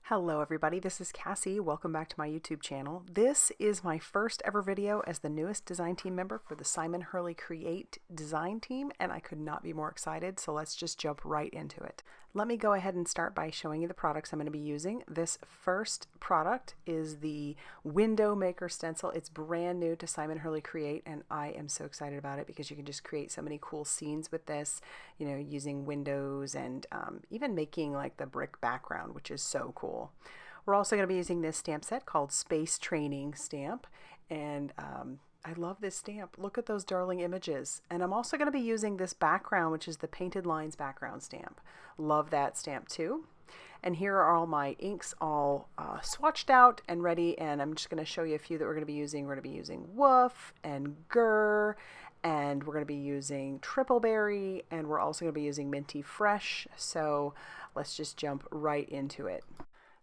Hello everybody, this is Cassie. Welcome back to my YouTube channel. This is my first ever video as the newest design team member for the Simon Hurley Create design team, and I could not be more excited, so let's just jump right into it. Let me go ahead and start by showing you the products I'm going to be using. This first product is the Window Maker Stencil. It's brand new to Simon Hurley Create, and I am so excited about it because you can just create so many cool scenes with this, you know, using windows and even making like the brick background, which is so cool. We're also going to be using this stamp set called Space Training Stamp, and I love this stamp. Look at those darling images. And I'm also going to be using this background, which is the Painted Lines background stamp. Love that stamp too. And here are all my inks all swatched out and ready, and I'm just going to show you a few that we're going to be using. We're going to be using Woof and GRRR, and we're going to be using Triple Berry, and we're also going to be using Minty Fresh. So let's just jump right into it.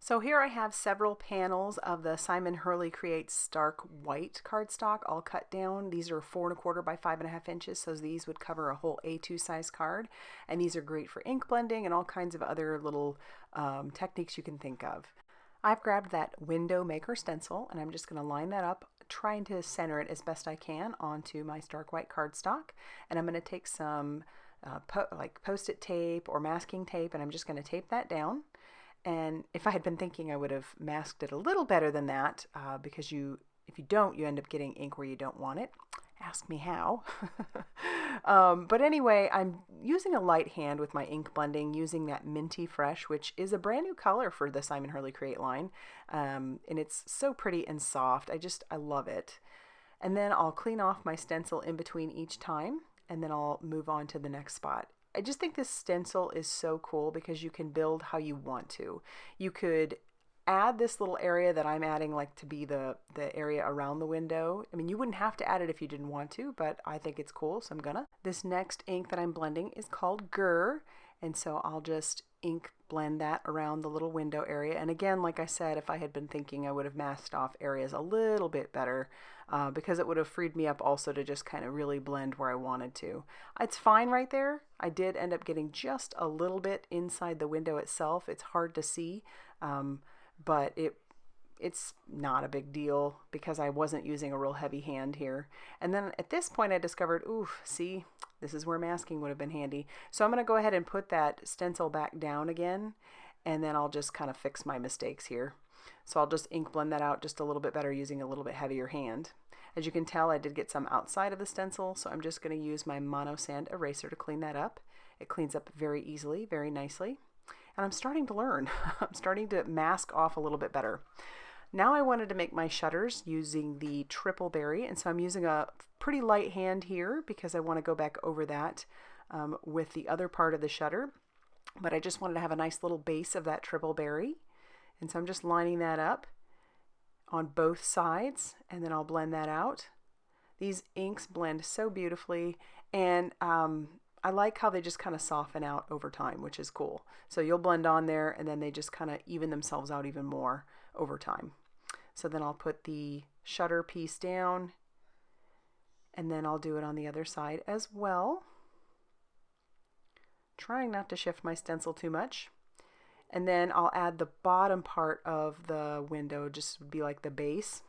So here I have several panels of the Simon Hurley Create Stark White cardstock all cut down. These are 4 1/4 by 5.5 inches, so these would cover a whole A2 size card. And these are great for ink blending and all kinds of other little techniques you can think of. I've grabbed that Window Maker stencil, and I'm just going to line that up, trying to center it as best I can onto my Stark White cardstock. And I'm going to take some post-it tape or masking tape, and I'm just going to tape that down. And if I had been thinking, I would have masked it a little better than that, because if you don't, you end up getting ink where you don't want it. Ask me how. But anyway, I'm using a light hand with my ink blending, using that Minty Fresh, which is a brand new color for the Simon Hurley Create line. And it's so pretty and soft. I love it. And then I'll clean off my stencil in between each time, and then I'll move on to the next spot. I just think this stencil is so cool because you can build how you want to. You could add this little area that I'm adding, like to be the area around the window. I mean, you wouldn't have to add it if you didn't want to, but I think it's cool, so I'm gonna. This next ink that I'm blending is called GRRR, and so I'll just ink blend that around the little window area. And again, like I said, if I had been thinking, I would have masked off areas a little bit better, because it would have freed me up also to just kind of really blend where I wanted to. It's fine right there. I did end up getting just a little bit inside the window itself. It's hard to see, but it's not a big deal because I wasn't using a real heavy hand here. And then at this point I discovered, oof, see, this is where masking would have been handy. So I'm going to go ahead and put that stencil back down again, and then I'll just kind of fix my mistakes here. So I'll just ink blend that out just a little bit better using a little bit heavier hand. As you can tell, I did get some outside of the stencil, so I'm just going to use my Mono Sand eraser to clean that up. It cleans up very easily, very nicely. And I'm starting to learn. I'm starting to mask off a little bit better. Now I wanted to make my shutters using the Triple Berry, and so I'm using a pretty light hand here because I want to go back over that with the other part of the shutter. But I just wanted to have a nice little base of that Triple Berry. And so I'm just lining that up on both sides, and then I'll blend that out. These inks blend so beautifully, and I like how they just kind of soften out over time, which is cool. So you'll blend on there, and then they just kind of even themselves out even more over time. So then I'll put the shutter piece down, and then I'll do it on the other side as well. Trying not to shift my stencil too much. And then I'll add the bottom part of the window, just would be like the base.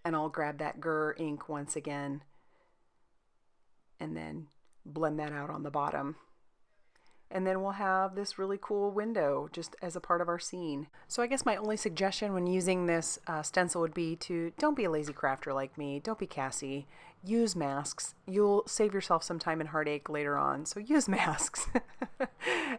And I'll grab that GRRR ink once again, and then blend that out on the bottom. And then we'll have this really cool window just as a part of our scene. So I guess my only suggestion when using this stencil would be to don't be a lazy crafter like me. Don't be Cassie. Use masks. You'll save yourself some time and heartache later on. So use masks.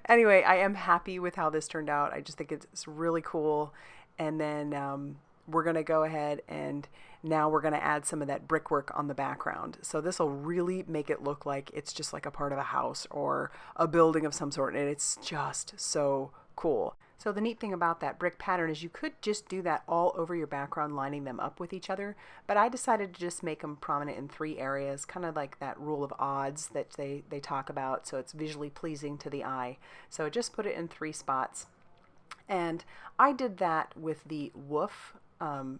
Anyway, I am happy with how this turned out. I just think it's really cool. And then we're going to go ahead and now we're going to add some of that brickwork on the background. So this will really make it look like it's just like a part of a house or a building of some sort, and it's just so cool. So the neat thing about that brick pattern is you could just do that all over your background, lining them up with each other, but I decided to just make them prominent in 3 areas, kind of like that rule of odds that they talk about, so it's visually pleasing to the eye. So just put it in 3 spots. And I did that with the Woof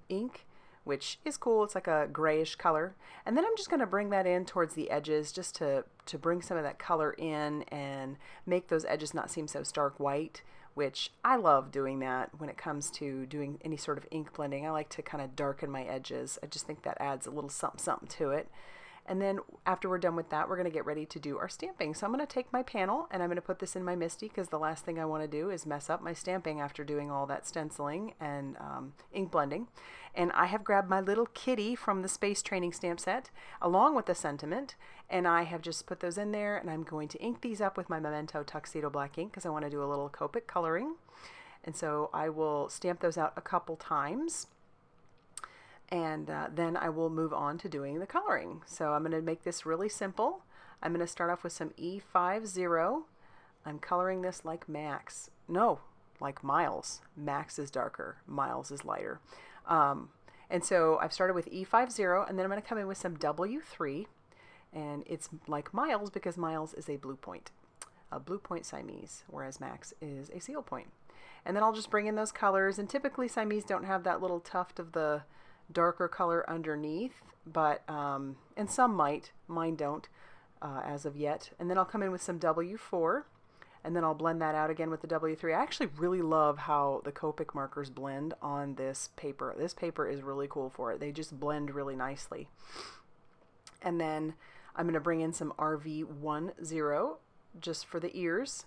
ink, which is cool. It's like a grayish color. And then I'm just going to bring that in towards the edges just to bring some of that color in and make those edges not seem so stark white which I love doing that when it comes to doing any sort of ink blending. I like to kind of darken my edges. I just think that adds a little something, something to it. And then after we're done with that, we're going to get ready to do our stamping. So I'm going to take my panel and I'm going to put this in my Misti, because the last thing I want to do is mess up my stamping after doing all that stenciling and ink blending. And I have grabbed my little kitty from the Space Training stamp set along with the sentiment, and I have just put those in there, and I'm going to ink these up with my Memento Tuxedo black ink because I want to do a little Copic coloring. And so I will stamp those out a couple times. And then I will move on to doing the coloring. So I'm going to make this really simple. I'm going to start off with some E50. I'm coloring this like Max. No, like Miles. Max is darker. Miles is lighter. And so I've started with E50, and then I'm going to come in with some W3. And it's like Miles because Miles is a blue point Siamese, whereas Max is a seal point. And then I'll just bring in those colors. And typically Siamese don't have that little tuft of the darker color underneath, but and some might. Mine don't as of yet. And then I'll come in with some W4, and then I'll blend that out again with the W3. I actually really love how the Copic markers blend on this paper. This paper is really cool for it. They just blend really nicely. And then I'm going to bring in some RV10 just for the ears.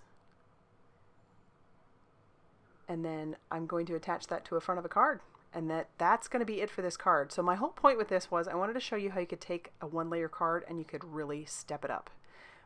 And then I'm going to attach that to a front of a card. And that's going to be it for this card. So my whole point with this was I wanted to show you how you could take a one-layer card and you could really step it up,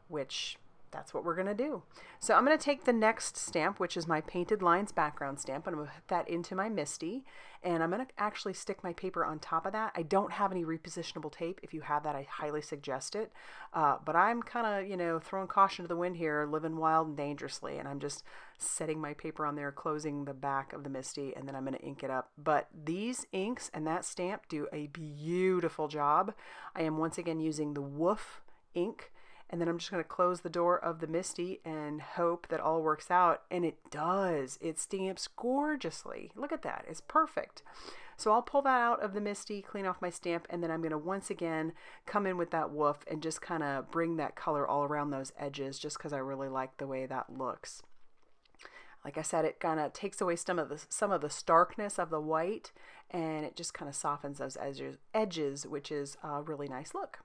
which that's what we're going to do. So I'm going to take the next stamp, which is my Painted Lines background stamp, and I'm going to put that into my Misti, and I'm going to actually stick my paper on top of that. I don't have any repositionable tape. If you have that, I highly suggest it. But I'm kind of, you know, throwing caution to the wind here, living wild and dangerously, and I'm just setting my paper on there, closing the back of the Misti, and then I'm going to ink it up. But these inks and that stamp do a beautiful job. I am once again using the Woof ink. And then I'm just going to close the door of the Misti and hope that all works out. And it does. It stamps gorgeously. Look at that. It's perfect. So I'll pull that out of the Misti, clean off my stamp, and then I'm going to once again come in with that Woof and just kind of bring that color all around those edges just because I really like the way that looks. Like I said, it kind of takes away some of the starkness of the white, and it just kind of softens those edges, which is a really nice look.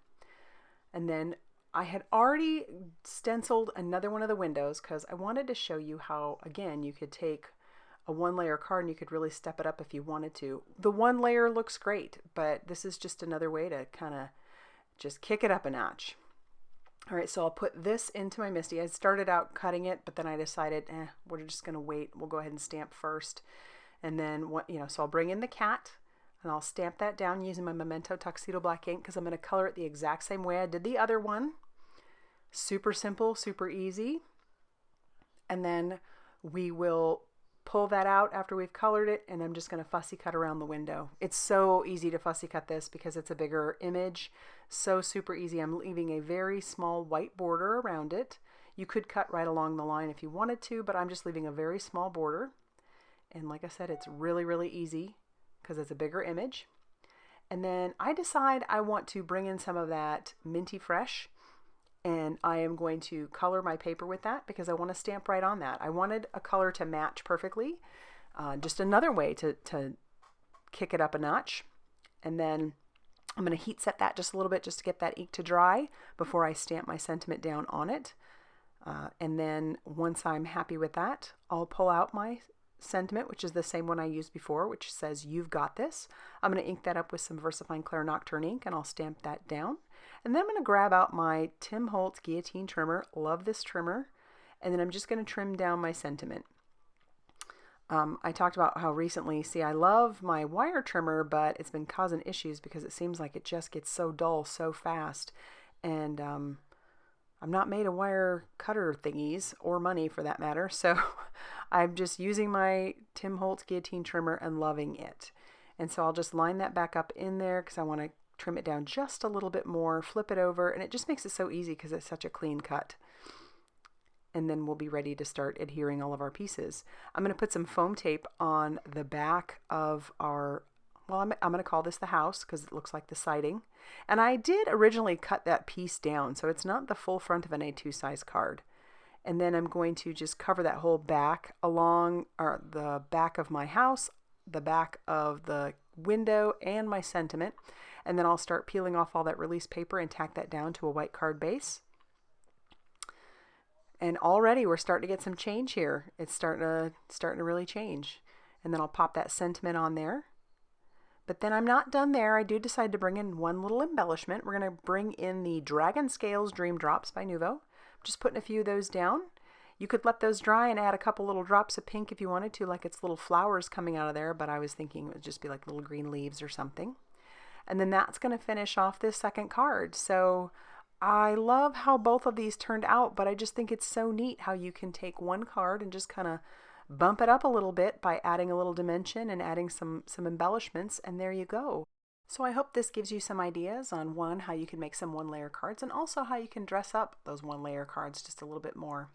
And then I had already stenciled another one of the windows because I wanted to show you how, again, you could take a one-layer card and you could really step it up if you wanted to. The one layer looks great, but this is just another way to kind of just kick it up a notch. All right, so I'll put this into my Misti. I started out cutting it, but then I decided, we're just going to wait. We'll go ahead and stamp first. And then, so I'll bring in the cat. And I'll stamp that down using my Memento Tuxedo black ink because I'm going to color it the exact same way I did the other one. Super simple, super easy. And then we will pull that out after we've colored it, and I'm just going to fussy cut around the window. It's so easy to fussy cut this because it's a bigger image. So super easy. I'm leaving a very small white border around it. You could cut right along the line if you wanted to, but I'm just leaving a very small border. And like I said, it's really, really easy because it's a bigger image. And then I decide I want to bring in some of that Minty Fresh, and I am going to color my paper with that because I want to stamp right on that. I wanted a color to match perfectly. Just another way to kick it up a notch. And then I'm going to heat set that just a little bit just to get that ink to dry before I stamp my sentiment down on it. And then once I'm happy with that, I'll pull out my sentiment, which is the same one I used before, which says "You've got this." I'm going to ink that up with some VersaFine Clair Nocturne ink, and I'll stamp that down. And then I'm going to grab out my Tim Holtz guillotine trimmer. Love this trimmer. And then I'm just going to trim down my sentiment. I talked about how recently, I love my wire trimmer, but it's been causing issues because it seems like it just gets so dull so fast. And I'm not made of wire cutter thingies or money for that matter. So I'm just using my Tim Holtz guillotine trimmer and loving it. And so I'll just line that back up in there because I want to trim it down just a little bit more, flip it over, and it just makes it so easy because it's such a clean cut. And then we'll be ready to start adhering all of our pieces. I'm going to put some foam tape on the back of our, well, I'm going to call this the house because it looks like the siding. And I did originally cut that piece down, so it's not the full front of an A2 size card. And then I'm going to just cover that whole back along the back of my house, the back of the window, and my sentiment. And then I'll start peeling off all that release paper and tack that down to a white card base. And already we're starting to get some change here. It's starting to really change. And then I'll pop that sentiment on there. But then I'm not done there. I do decide to bring in one little embellishment. We're going to bring in the Dragon Scales Dream Drops by Nuvo. I'm just putting a few of those down. You could let those dry and add a couple little drops of pink if you wanted to, like it's little flowers coming out of there, but I was thinking it would just be like little green leaves or something. And then that's going to finish off this second card. So I love how both of these turned out, but I just think it's so neat how you can take one card and just kind of bump it up a little bit by adding a little dimension and adding some embellishments, and there you go. So I hope this gives you some ideas on one, how you can make some one-layer cards, and also how you can dress up those one-layer cards just a little bit more.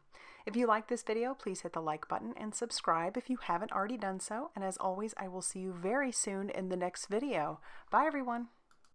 If you like this video, please hit the like button and subscribe if you haven't already done so. And as always, I will see you very soon in the next video. Bye everyone.